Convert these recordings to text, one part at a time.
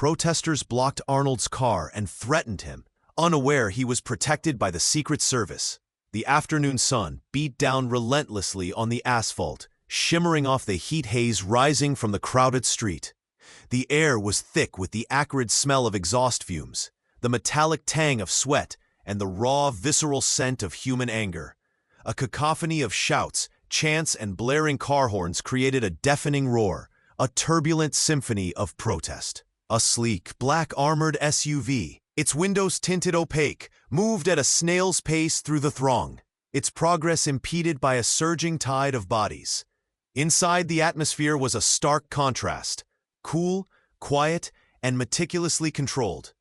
protesters blocked Arnold's car and threatened him, unaware he was protected by the Secret Service. The afternoon sun beat down relentlessly on the asphalt, shimmering off the heat haze rising from the crowded street. The air was thick with the acrid smell of exhaust fumes, the metallic tang of sweat, and the raw, visceral scent of human anger. A cacophony of shouts, chants, and blaring car horns created a deafening roar, a turbulent symphony of protest. A sleek, black-armored SUV, its windows tinted opaque, moved at a snail's pace through the throng, its progress impeded by a surging tide of bodies. Inside, the atmosphere was a stark contrast, cool, quiet, and meticulously controlled.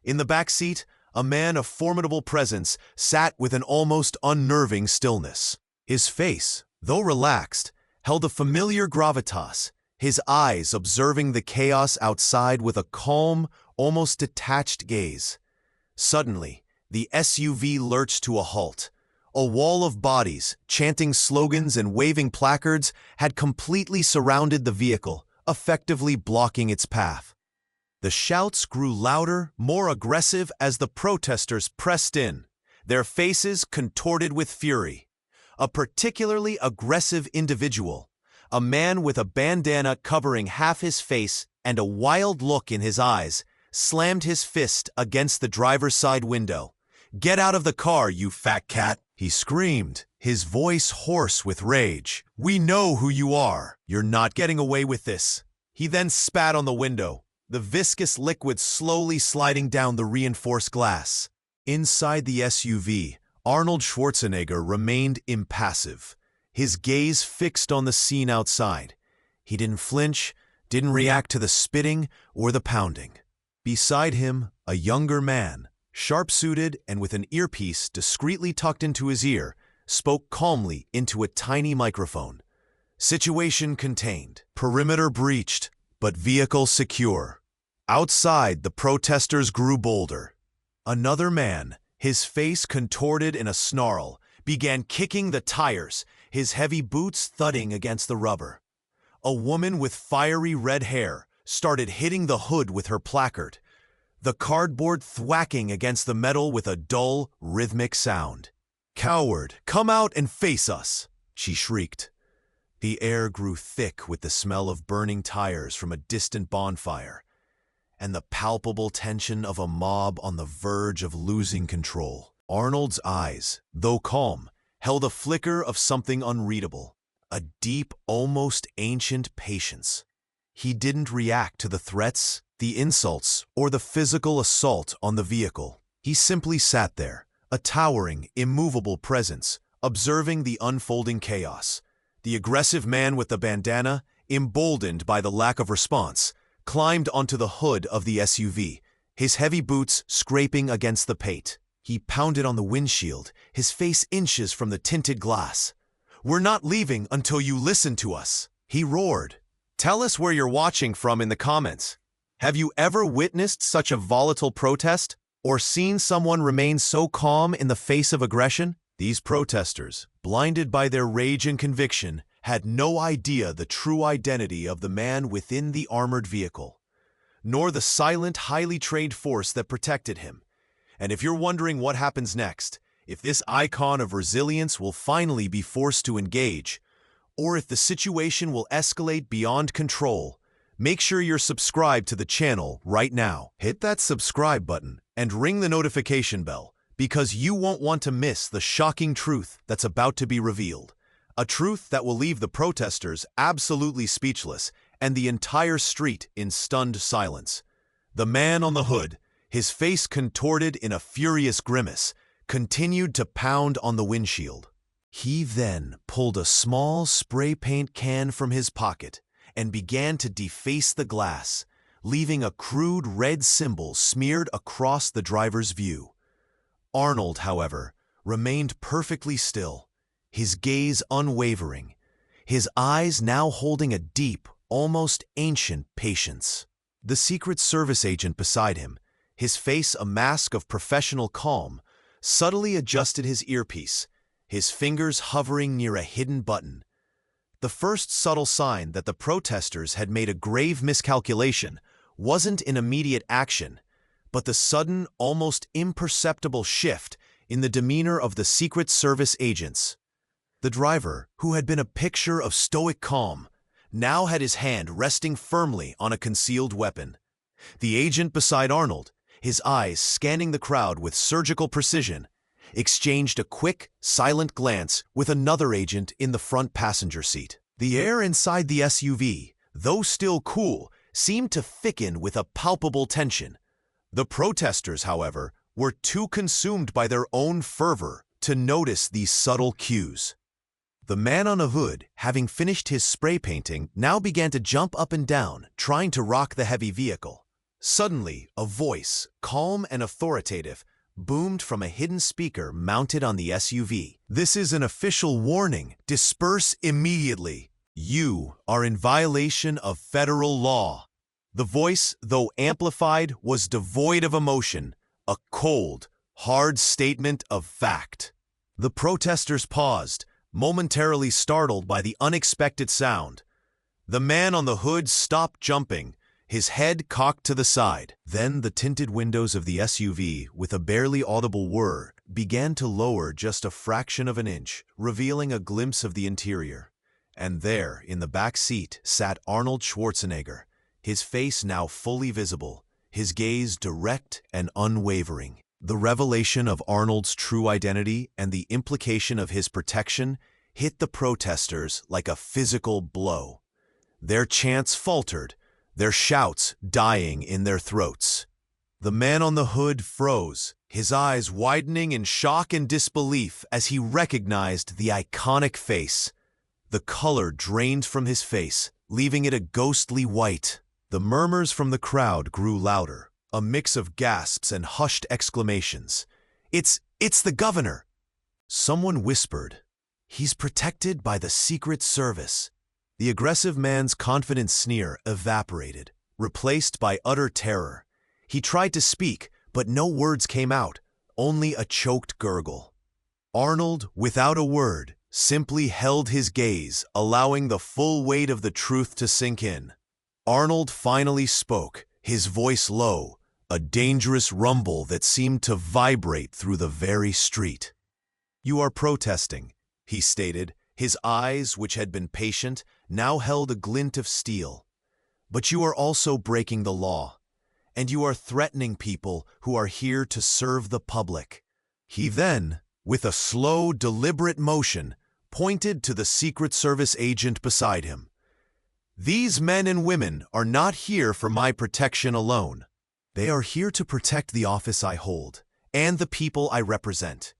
In the back seat, a man of formidable presence sat with an almost unnerving stillness. His face, though relaxed, held a familiar gravitas, his eyes observing the chaos outside with a calm, almost detached gaze. Suddenly, the SUV lurched to a halt. A wall of bodies, chanting slogans and waving placards, had completely surrounded the vehicle, effectively blocking its path. The shouts grew louder, more aggressive as the protesters pressed in, their faces contorted with fury. A particularly aggressive individual, a man with a bandana covering half his face and a wild look in his eyes, slammed his fist against the driver's side window. "Get out of the car, you fat cat!" he screamed, his voice hoarse with rage. "We know who you are. You're not getting away with this." He then spat on the window, the viscous liquid slowly sliding down the reinforced glass. Inside the SUV, Arnold Schwarzenegger remained impassive, his gaze fixed on the scene outside. He didn't flinch, didn't react to the spitting or the pounding. Beside him, a younger man, sharp-suited and with an earpiece discreetly tucked into his ear, spoke calmly into a tiny microphone. "Situation contained. Perimeter breached, but vehicle secure." Outside, the protesters grew bolder. Another man, his face contorted in a snarl, began kicking the tires, his heavy boots thudding against the rubber. A woman with fiery red hair started hitting the hood with her placard, the cardboard thwacking against the metal with a dull, rhythmic sound. "Coward, come out and face us!" she shrieked. The air grew thick with the smell of burning tires from a distant bonfire, and the palpable tension of a mob on the verge of losing control. Arnold's eyes, though calm, held a flicker of something unreadable, a deep, almost ancient patience. He didn't react to the threats, the insults, or the physical assault on the vehicle. He simply sat there, a towering, immovable presence, observing the unfolding chaos. The aggressive man with the bandana, emboldened by the lack of response, climbed onto the hood of the SUV, his heavy boots scraping against the paint. He pounded on the windshield, his face inches from the tinted glass. "We're not leaving until you listen to us," he roared. Tell us where you're watching from in the comments. Have you ever witnessed such a volatile protest, or seen someone remain so calm in the face of aggression? These protesters, blinded by their rage and conviction, had no idea the true identity of the man within the armored vehicle, nor the silent, highly trained force that protected him. And if you're wondering what happens next, if this icon of resilience will finally be forced to engage, or if the situation will escalate beyond control, make sure you're subscribed to the channel right now. Hit that subscribe button and ring the notification bell, because you won't want to miss the shocking truth that's about to be revealed. A truth that will leave the protesters absolutely speechless and the entire street in stunned silence. The man on the hood, his face contorted in a furious grimace, continued to pound on the windshield. He then pulled a small spray paint can from his pocket and began to deface the glass, leaving a crude red symbol smeared across the driver's view. Arnold, however, remained perfectly still, his gaze unwavering, his eyes now holding a deep, almost ancient patience. The Secret Service agent beside him, his face a mask of professional calm, subtly adjusted his earpiece, his fingers hovering near a hidden button. The first subtle sign that the protesters had made a grave miscalculation wasn't an immediate action, but the sudden, almost imperceptible shift in the demeanor of the Secret Service agents. The driver, who had been a picture of stoic calm, now had his hand resting firmly on a concealed weapon. The agent beside Arnold, his eyes scanning the crowd with surgical precision, exchanged a quick, silent glance with another agent in the front passenger seat. The air inside the SUV, though still cool, seemed to thicken with a palpable tension. The protesters, however, were too consumed by their own fervor to notice these subtle cues. The man on the hood, having finished his spray painting, now began to jump up and down, trying to rock the heavy vehicle. Suddenly, a voice, calm and authoritative, boomed from a hidden speaker mounted on the SUV. "This is an official warning. Disperse immediately. You are in violation of federal law." The voice, though amplified, was devoid of emotion, a cold, hard statement of fact. The protesters paused, momentarily startled by the unexpected sound. The man on the hood stopped jumping, his head cocked to the side. Then the tinted windows of the SUV, with a barely audible whir, began to lower just a fraction of an inch, revealing a glimpse of the interior. And there, in the back seat, sat Arnold Schwarzenegger, his face now fully visible, his gaze direct and unwavering. The revelation of Arnold's true identity and the implication of his protection hit the protesters like a physical blow. Their chants faltered, their shouts dying in their throats. The man on the hood froze, his eyes widening in shock and disbelief as he recognized the iconic face. The color drained from his face, leaving it a ghostly white. The murmurs from the crowd grew louder, a mix of gasps and hushed exclamations. It's the governor!" Someone whispered, "He's protected by the Secret Service." The aggressive man's confident sneer evaporated, replaced by utter terror. He tried to speak, but no words came out, only a choked gurgle. Arnold, without a word, simply held his gaze, allowing the full weight of the truth to sink in. Arnold finally spoke, his voice low, a dangerous rumble that seemed to vibrate through the very street. "You are protesting," he stated, his eyes, which had been patient, now held a glint of steel. "But you are also breaking the law, and you are threatening people who are here to serve the public." He then, with a slow, deliberate motion, pointed to the Secret Service agent beside him. "These men and women are not here for my protection alone. They are here to protect the office I hold and the people I represent."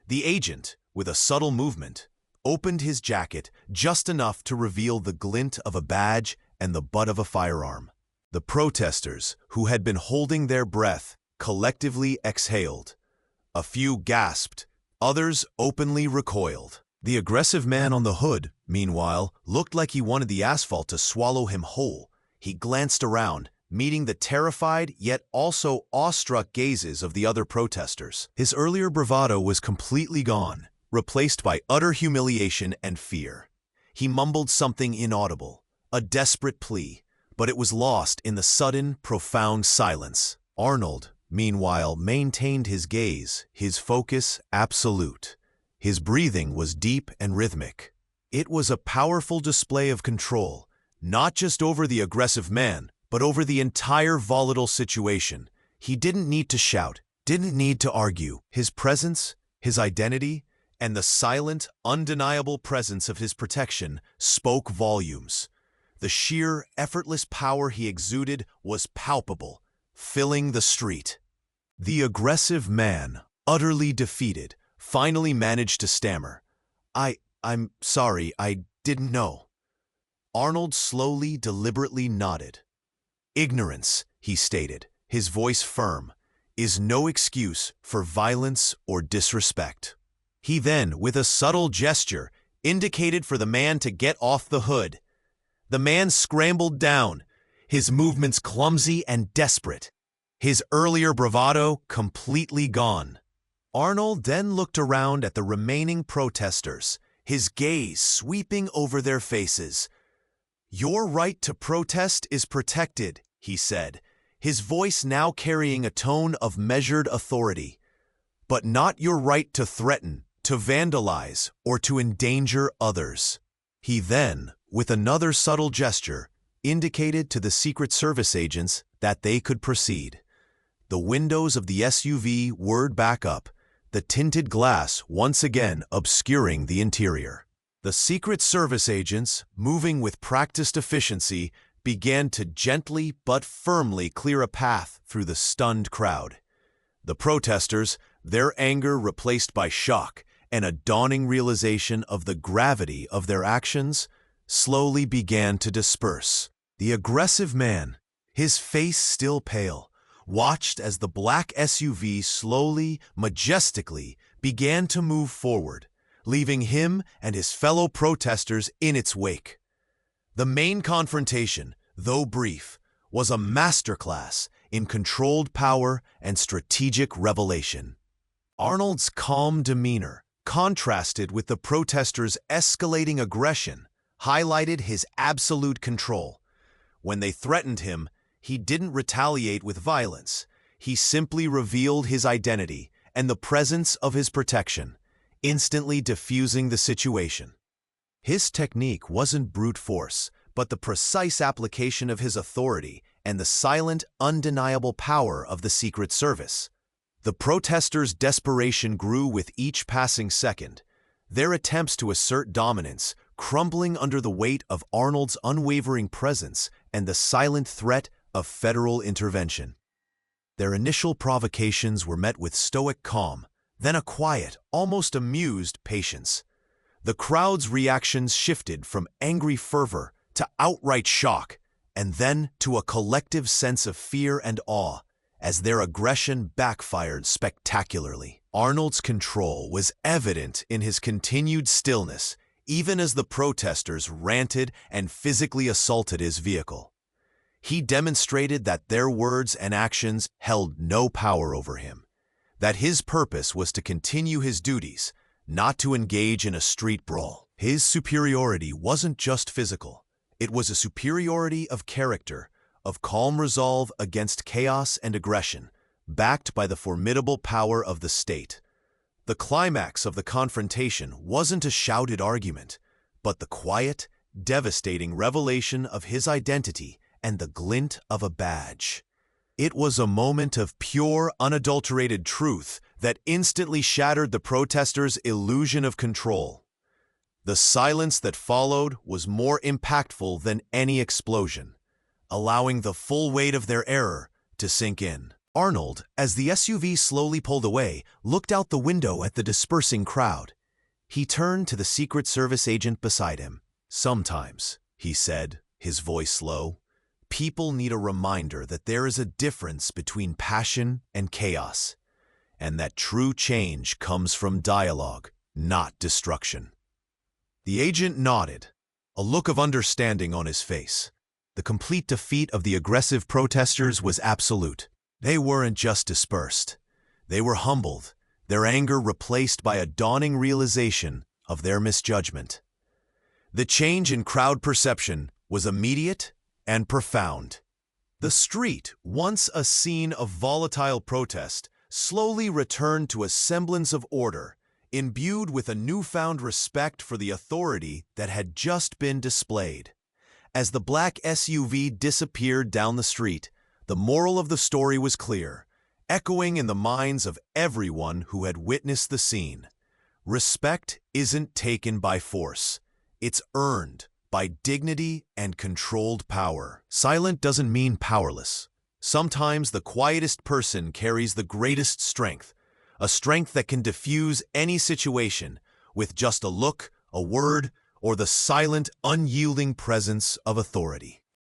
The agent, with a subtle movement, opened his jacket just enough to reveal the glint of a badge and the butt of a firearm. The protesters, who had been holding their breath, collectively exhaled. A few gasped, others openly recoiled. The aggressive man on the hood, meanwhile, looked like he wanted the asphalt to swallow him whole. He glanced around, meeting the terrified yet also awestruck gazes of the other protesters. His earlier bravado was completely gone, replaced by utter humiliation and fear. He mumbled something inaudible, a desperate plea, but it was lost in the sudden, profound silence. Arnold, meanwhile, maintained his gaze, his focus absolute. His breathing was deep and rhythmic. It was a powerful display of control, not just over the aggressive man, but over the entire volatile situation. He didn't need to shout, didn't need to argue. His presence, his identity, and the silent, undeniable presence of his protection spoke volumes. The sheer, effortless power he exuded was palpable, filling the street. The aggressive man, utterly defeated, finally managed to stammer, I'm sorry, I didn't know." Arnold slowly, deliberately nodded. "Ignorance," he stated, his voice firm, "is no excuse for violence or disrespect." He then, with a subtle gesture, indicated for the man to get off the hood. The man scrambled down, his movements clumsy and desperate, his earlier bravado completely gone. Arnold then looked around at the remaining protesters, his gaze sweeping over their faces. "Your right to protest is protected," he said, his voice now carrying a tone of measured authority. "But not your right to threaten, to vandalize, or to endanger others." He then, with another subtle gesture, indicated to the Secret Service agents that they could proceed. The windows of the SUV whirred back up, the tinted glass once again obscuring the interior. The Secret Service agents, moving with practiced efficiency, began to gently but firmly clear a path through the stunned crowd. The protesters, their anger replaced by shock and a dawning realization of the gravity of their actions, slowly began to disperse. The aggressive man, his face still pale, watched as the black SUV slowly, majestically began to move forward, leaving him and his fellow protesters in its wake. The main confrontation, though brief, was a masterclass in controlled power and strategic revelation. Arnold's calm demeanor, contrasted with the protesters' escalating aggression, highlighted his absolute control. When they threatened him, he didn't retaliate with violence. He simply revealed his identity and the presence of his protection, instantly diffusing the situation. His technique wasn't brute force, but the precise application of his authority and the silent, undeniable power of the Secret Service. The protesters' desperation grew with each passing second, their attempts to assert dominance crumbling under the weight of Arnold's unwavering presence and the silent threat of federal intervention. Their initial provocations were met with stoic calm, then a quiet, almost amused patience. The crowd's reactions shifted from angry fervor to outright shock, and then to a collective sense of fear and awe, as their aggression backfired spectacularly. Arnold's control was evident in his continued stillness, even as the protesters ranted and physically assaulted his vehicle. He demonstrated that their words and actions held no power over him, that his purpose was to continue his duties, not to engage in a street brawl. His superiority wasn't just physical. It was a superiority of character, of calm resolve against chaos and aggression, backed by the formidable power of the state. The climax of the confrontation wasn't a shouted argument, but the quiet, devastating revelation of his identity and the glint of a badge. It was a moment of pure, unadulterated truth that instantly shattered the protesters' illusion of control. The silence that followed was more impactful than any explosion, allowing the full weight of their error to sink in. Arnold, as the SUV slowly pulled away, looked out the window at the dispersing crowd. He turned to the Secret Service agent beside him. "Sometimes," he said, his voice low, "people need a reminder that there is a difference between passion and chaos, and that true change comes from dialogue, not destruction." The agent nodded, a look of understanding on his face. The complete defeat of the aggressive protesters was absolute. They weren't just dispersed. They were humbled, their anger replaced by a dawning realization of their misjudgment. The change in crowd perception was immediate and profound. The street, once a scene of volatile protest, slowly returned to a semblance of order, imbued with a newfound respect for the authority that had just been displayed. As the black SUV disappeared down the street, the moral of the story was clear, echoing in the minds of everyone who had witnessed the scene. Respect isn't taken by force. It's earned by dignity and controlled power. Silent doesn't mean powerless. Sometimes the quietest person carries the greatest strength, a strength that can diffuse any situation with just a look, a word, or the silent, unyielding presence of authority.